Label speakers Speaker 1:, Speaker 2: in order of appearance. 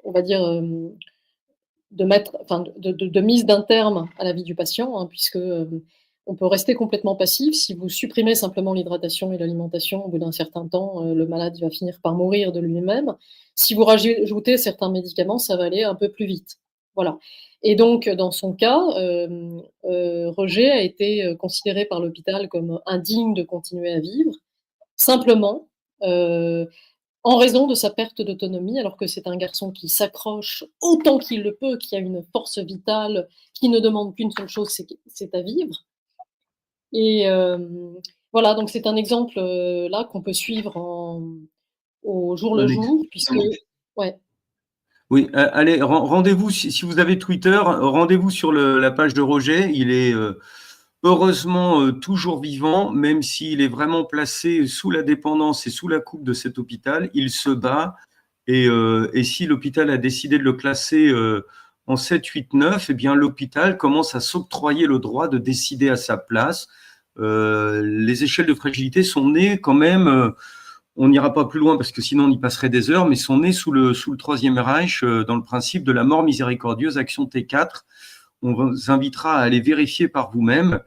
Speaker 1: on va dire, de mise d'un terme à la vie du patient, hein, puisque, on peut rester complètement passif. Si vous supprimez simplement l'hydratation et l'alimentation, au bout d'un certain temps, le malade va finir par mourir de lui-même. Si vous rajoutez certains médicaments, ça va aller un peu plus vite. Voilà, et donc dans son cas, Roger a été, considéré par l'hôpital comme indigne de continuer à vivre, simplement, heu en raison de sa perte d'autonomie, alors que c'est un garçon qui s'accroche autant qu'il le peut, qui a une force vitale, qui ne demande qu'une seule chose, c'est à vivre, et voilà, donc c'est un exemple, là, qu'on peut suivre au jour le
Speaker 2: Un
Speaker 1: jour, puisque
Speaker 2: exemple.
Speaker 1: ouais,
Speaker 2: Oui, allez, rendez-vous, si vous avez Twitter, rendez-vous sur la page de Roger. Il est heureusement toujours vivant, même s'il est vraiment placé sous la dépendance et sous la coupe de cet hôpital. Il se bat, et si l'hôpital a décidé de le classer en 7, 8, 9, eh bien l'hôpital commence à s'octroyer le droit de décider à sa place. Les échelles de fragilité sont nées quand même, on n'ira pas plus loin parce que sinon on y passerait des heures, mais sont nées sous le Troisième Reich, dans le principe de la mort miséricordieuse, action T4. On vous invitera à aller vérifier par vous-même.